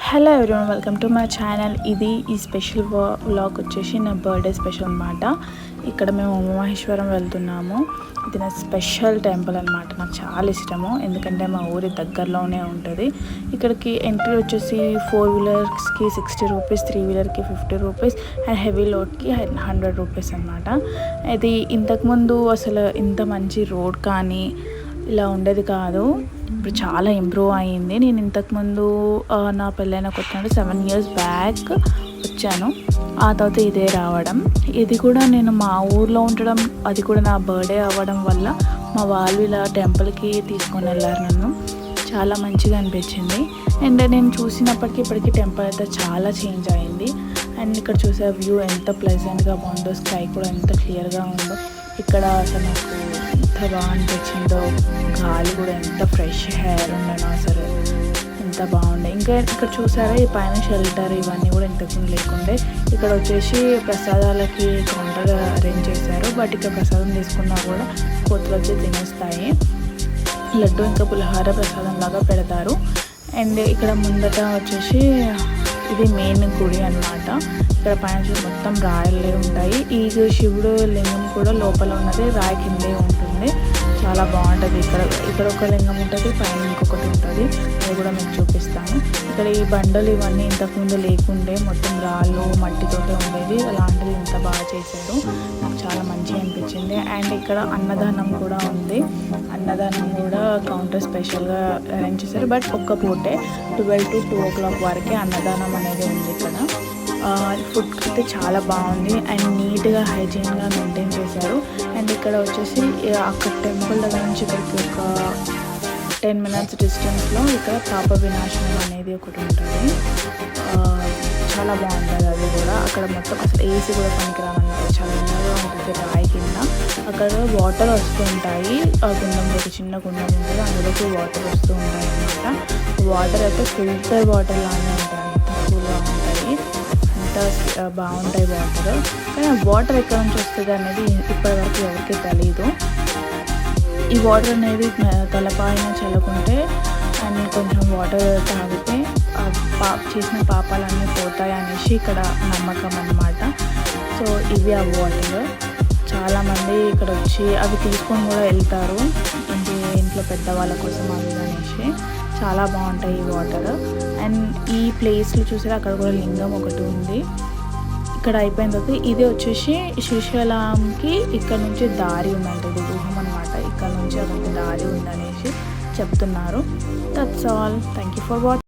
Hello everyone, welcome to my channel. ఈ special vlog వచ్చేసి నా బర్త్డే స్పెషల్ అనమాట. ఇక్కడ మేము ఉమామహేశ్వరం వెళ్తున్నాము. ఇది నా స్పెషల్ టెంపుల్ అనమాట. నాకు చాలా ఇష్టము, ఎందుకంటే మా ఊరి దగ్గరలోనే ఉంటుంది. ఇక్కడికి ఎంట్రీ వచ్చేసి 4 వీలర్స్కి 60 రూపీస్, 3 వీలర్కి 50 రూపీస్ అండ్ హెవీ లోడ్కి 100 రూపీస్ అనమాట. ఇది ఇంతకుముందు అసలు ఇంత మంచి రోడ్ కానీ ఇలా ఉండేది కాదు. ఇప్పుడు చాలా ఇంప్రూవ్ అయ్యింది. నేను ఇంతకుముందు నా పెళ్ళైన కొత్త 7 years బ్యాక్ వచ్చాను. ఆ తర్వాత ఇదే రావడం, ఇది కూడా నేను మా ఊర్లో ఉండడం, అది కూడా నా బర్త్డే అవ్వడం వల్ల మా వాళ్ళు ఇలా టెంపుల్కి తీసుకొని వెళ్ళారు నన్ను. చాలా మంచిగా అనిపించింది. అండ్ నేను చూసినప్పటికీ ఇప్పటికీ టెంపుల్ అయితే చాలా చేంజ్ అయింది. అండ్ ఇక్కడ చూసే వ్యూ ఎంత ప్లెజెంట్గా బాగుందో, స్కై కూడా ఎంత క్లియర్గా ఉందో. ఇక్కడ అసలు నాకు ఎంత బాగా అనిపించిందో, గాలి కూడా ఎంత ఫ్రెష్ ఎయిర్ ఉండను, అసలు ఎంత బాగుండే. ఇంకా ఇక్కడ చూసారా, ఈ పైన షెల్టర్ ఇవన్నీ కూడా ఇంతకుముందు లేకుండే. ఇక్కడ వచ్చేసి ప్రసాదాలకి కౌంటర్ అరేంజ్ చేశారు. బట్ ఇక్కడ ప్రసాదం తీసుకున్నా కూడా కోతులు వచ్చి తినేస్తాయి. లడ్డు ఇంకా పులిహార ప్రసాదం లాగా పెడతారు. అండ్ ఇక్కడ ముందట వచ్చేసి ఇది మెయిన్ గుడి అన్నమాట. ఇక్కడ పైన మొత్తం రాయలే ఉంటాయి. ఈ శివుడు లింగం కూడా లోపల ఉన్నది రాయి కిందే ఉంటుంది. చాలా బాగుంటుంది. ఇక్కడ ఒక లింగం ఉంటుంది, పైన ఇంకొకటి ఉంటుంది. అది కూడా మీకు చూపిస్తాను. ఇక్కడ ఈ బండలు ఇవన్నీ ఇంతకుముందు లేకుండే, మొత్తం రాళ్ళు మట్టితోటే ఉండేది. అలాంటిది ఇంత బాగా చేశారు. నాకు చాలా మంచిగా అనిపించింది. అండ్ ఇక్కడ అన్నదానం కూడా ఉంది. అన్నదానం కూడా కౌంటర్ స్పెషల్గా అరేంజ్ చేశారు. బట్ ఒక్క పూటే 12 to 2 o'clock వరకే అన్నదానం అనేది ఉంది ఇక్కడ. ఫుడ్ అయితే చాలా బాగుంది అండ్ నీట్గా హైజీన్గా మెయింటైన్ చేశారు. అండ్ ఇక్కడ వచ్చేసి అక్కడ టెంపుల్ దగ్గర నుంచి ఇక్కడికి ఒక 10 minutes డిస్టెన్స్లో ఇక్కడ పాప వినాశనం అనేది ఒకటి ఉంటుంది. చాలా బాగుంటుంది అది కూడా. అక్కడ మొత్తం అసలు ఏసీ కూడా పనికిరానమాట, చాలా ఎండగా ఉంటుంది రాయి కింద. అక్కడ వాటర్ వస్తూ ఉంటాయి. ఆ గుండంలో ఒక చిన్న గుండం ఉంటుంది, అందులోకి వాటర్ వస్తూ ఉంటాయి అన్నమాట. వాటర్ అయితే ఫిల్టర్ వాటర్ లానే ఉంటాయి, అంత కూల్గా ఉంటాయి, అంత బాగుంటాయి వాటర్. కానీ వాటర్ ఎక్కడ నుంచి వస్తుంది అనేది ఇప్పటివరకు ఎవరికి తెలీదు. ఈ వాటర్ అనేది తలపైన చల్లుకుంటే అండ్ కొంచెం వాటర్ తాగితే చేసిన పాపాలన్నీ పోతాయి అనేసి ఇక్కడ నమ్మకం అన్నమాట. సో ఇవి ఆ వాటర్. చాలామంది ఇక్కడ వచ్చి అవి తీసుకొని కూడా వెళ్తారు, ఇంట్లో పెద్దవాళ్ళ కోసం అవి అనేసి. చాలా బాగుంటాయి ఈ వాటర్. అండ్ ఈ ప్లేస్లో చూసారా, అక్కడ కూడా లింగం ఒకటి ఉంది. ఇక్కడ అయిపోయిన తర్వాత ఇది వచ్చేసి శ్రీశైలంకి ఇక్కడ నుంచి దారి ఉందంటే, ఇది గుహం అనమాట. ఇక్కడ నుంచి అక్కడికి దారి ఉందనేసి చెప్తున్నారు. That's all. Thank you for watching.